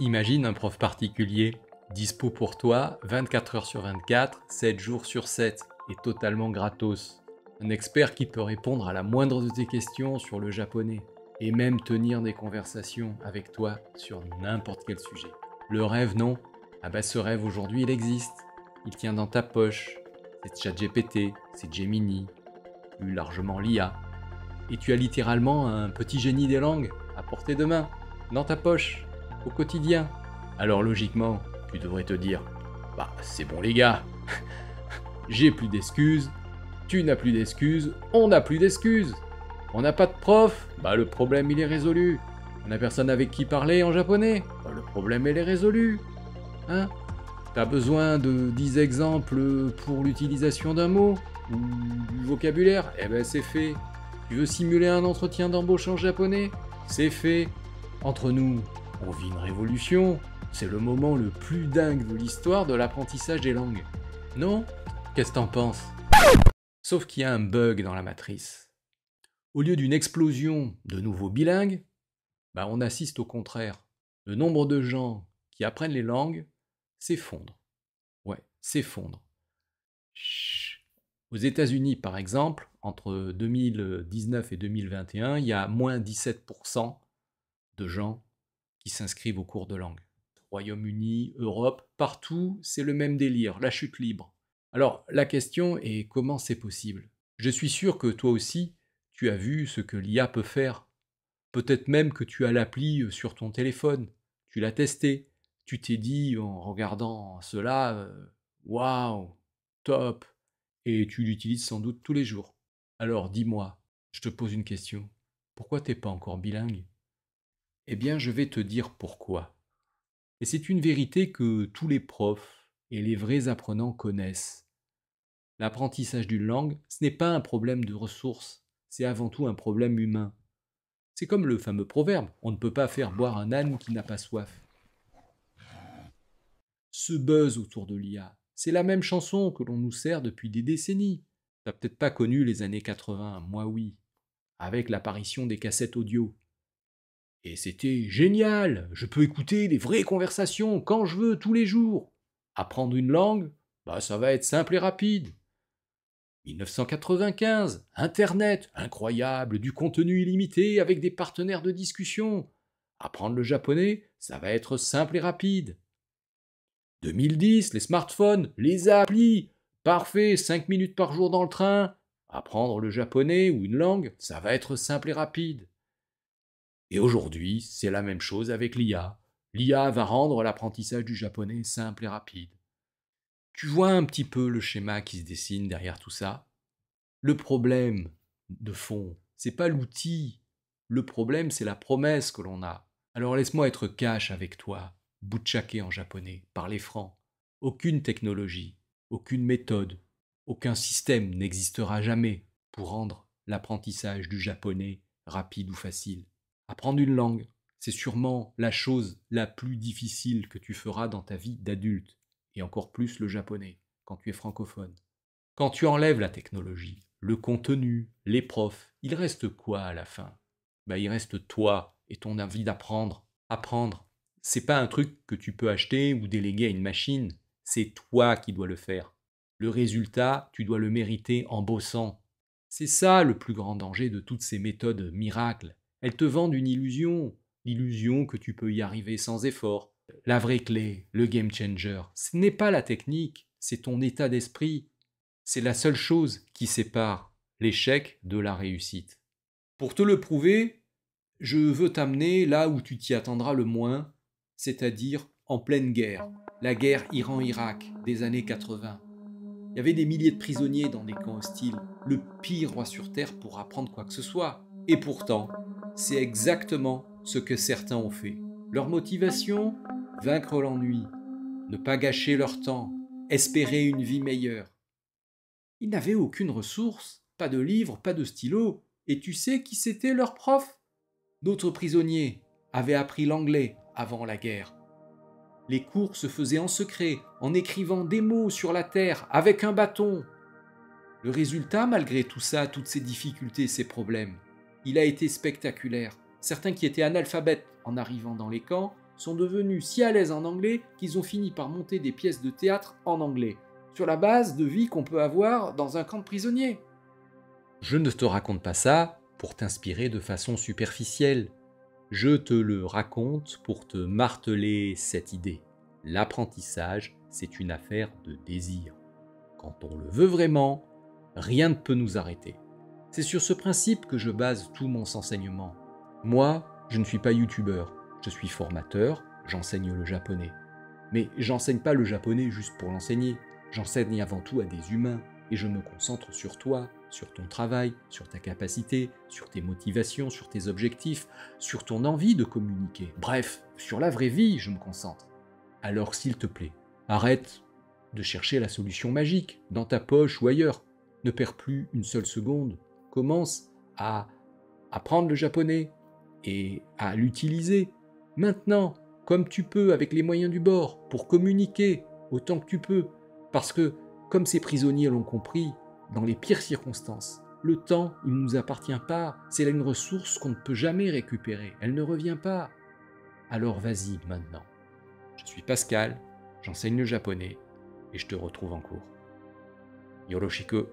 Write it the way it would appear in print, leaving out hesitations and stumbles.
Imagine un prof particulier, dispo pour toi 24 heures sur 24, 7 jours sur 7, et totalement gratos. Un expert qui peut répondre à la moindre de tes questions sur le japonais, et même tenir des conversations avec toi sur n'importe quel sujet. Le rêve, non? Ah bah ce rêve aujourd'hui il existe. Il tient dans ta poche. C'est ChatGPT, c'est Gemini, plus largement l'IA. Et tu as littéralement un petit génie des langues à portée de main, dans ta poche, au quotidien. Alors logiquement, tu devrais te dire, bah c'est bon les gars, j'ai plus d'excuses, tu n'as plus d'excuses, on n'a plus d'excuses. On n'a pas de prof, bah le problème il est résolu. On n'a personne avec qui parler en japonais, bah le problème il est résolu. Hein? T'as besoin de 10 exemples pour l'utilisation d'un mot ou du vocabulaire? Eh ben c'est fait. Tu veux simuler un entretien d'embauche en japonais? C'est fait. Entre nous, on vit une révolution. C'est le moment le plus dingue de l'histoire de l'apprentissage des langues. Non? Qu'est-ce que t'en penses? Sauf qu'il y a un bug dans la matrice. Au lieu d'une explosion de nouveaux bilingues, bah on assiste au contraire. Le nombre de gens qui apprennent les langues s'effondre. Ouais, s'effondre. Chut. Aux États-Unis, par exemple, entre 2019 et 2021, il y a moins 17% de gens qui s'inscrivent aux cours de langue. Royaume-Uni, Europe, partout, c'est le même délire, la chute libre. Alors, la question est comment c'est possible? Je suis sûr que toi aussi, tu as vu ce que l'IA peut faire. Peut-être même que tu as l'appli sur ton téléphone. Tu l'as testé. Tu t'es dit en regardant cela, waouh, top. Et tu l'utilises sans doute tous les jours. Alors dis-moi, je te pose une question. Pourquoi t'es pas encore bilingue? Eh bien, je vais te dire pourquoi. Et c'est une vérité que tous les profs et les vrais apprenants connaissent. L'apprentissage d'une langue, ce n'est pas un problème de ressources, c'est avant tout un problème humain. C'est comme le fameux proverbe, on ne peut pas faire boire un âne qui n'a pas soif. Ce buzz autour de l'IA, c'est la même chanson que l'on nous sert depuis des décennies. T'as peut-être pas connu les années 80, moi oui, avec l'apparition des cassettes audio. Et c'était génial, je peux écouter des vraies conversations quand je veux, tous les jours. Apprendre une langue, bah ça va être simple et rapide. 1995, Internet, incroyable, du contenu illimité avec des partenaires de discussion. Apprendre le japonais, ça va être simple et rapide. 2010, les smartphones, les applis, parfait, 5 minutes par jour dans le train. Apprendre le japonais ou une langue, ça va être simple et rapide. Et aujourd'hui, c'est la même chose avec l'IA. L'IA va rendre l'apprentissage du japonais simple et rapide. Tu vois un petit peu le schéma qui se dessine derrière tout ça? Le problème de fond, c'est pas l'outil. Le problème, c'est la promesse que l'on a. Alors laisse-moi être cash avec toi, butchake en japonais, parler franc. Aucune technologie, aucune méthode, aucun système n'existera jamais pour rendre l'apprentissage du japonais rapide ou facile. Apprendre une langue, c'est sûrement la chose la plus difficile que tu feras dans ta vie d'adulte, et encore plus le japonais, quand tu es francophone. Quand tu enlèves la technologie, le contenu, les profs, il reste quoi à la fin? Il reste toi et ton envie d'apprendre. Apprendre, c'est pas un truc que tu peux acheter ou déléguer à une machine, c'est toi qui dois le faire. Le résultat, tu dois le mériter en bossant. C'est ça le plus grand danger de toutes ces méthodes miracles. Elles te vendent une illusion, l'illusion que tu peux y arriver sans effort. La vraie clé, le game changer, ce n'est pas la technique, c'est ton état d'esprit. C'est la seule chose qui sépare l'échec de la réussite. Pour te le prouver, je veux t'amener là où tu t'y attendras le moins, c'est-à-dire en pleine guerre, la guerre Iran-Irak des années 80. Il y avait des milliers de prisonniers dans des camps hostiles, le pire roi sur terre pour apprendre quoi que ce soit. Et pourtant, c'est exactement ce que certains ont fait. Leur motivation, vaincre l'ennui, ne pas gâcher leur temps, espérer une vie meilleure. Ils n'avaient aucune ressource, pas de livres, pas de stylo. Et tu sais qui c'était leur prof? D'autres prisonniers avaient appris l'anglais avant la guerre. Les cours se faisaient en secret, en écrivant des mots sur la terre avec un bâton. Le résultat, malgré tout ça, toutes ces difficultés, ces problèmes, il a été spectaculaire. Certains qui étaient analphabètes en arrivant dans les camps sont devenus si à l'aise en anglais qu'ils ont fini par monter des pièces de théâtre en anglais, sur la base de vie qu'on peut avoir dans un camp de prisonniers. Je ne te raconte pas ça pour t'inspirer de façon superficielle. Je te le raconte pour te marteler cette idée. L'apprentissage, c'est une affaire de désir. Quand on le veut vraiment, rien ne peut nous arrêter. C'est sur ce principe que je base tout mon enseignement. Moi, je ne suis pas youtubeur, je suis formateur, j'enseigne le japonais. Mais j'enseigne pas le japonais juste pour l'enseigner, j'enseigne avant tout à des humains, et je me concentre sur toi, sur ton travail, sur ta capacité, sur tes motivations, sur tes objectifs, sur ton envie de communiquer. Bref, sur la vraie vie, je me concentre. Alors s'il te plaît, arrête de chercher la solution magique, dans ta poche ou ailleurs. Ne perds plus une seule seconde. Commence à apprendre le japonais et à l'utiliser maintenant, comme tu peux, avec les moyens du bord, pour communiquer autant que tu peux. Parce que, comme ces prisonniers l'ont compris, dans les pires circonstances, le temps, il ne nous appartient pas. C'est là une ressource qu'on ne peut jamais récupérer. Elle ne revient pas. Alors vas-y maintenant. Je suis Pascal, j'enseigne le japonais et je te retrouve en cours. Yoroshiku.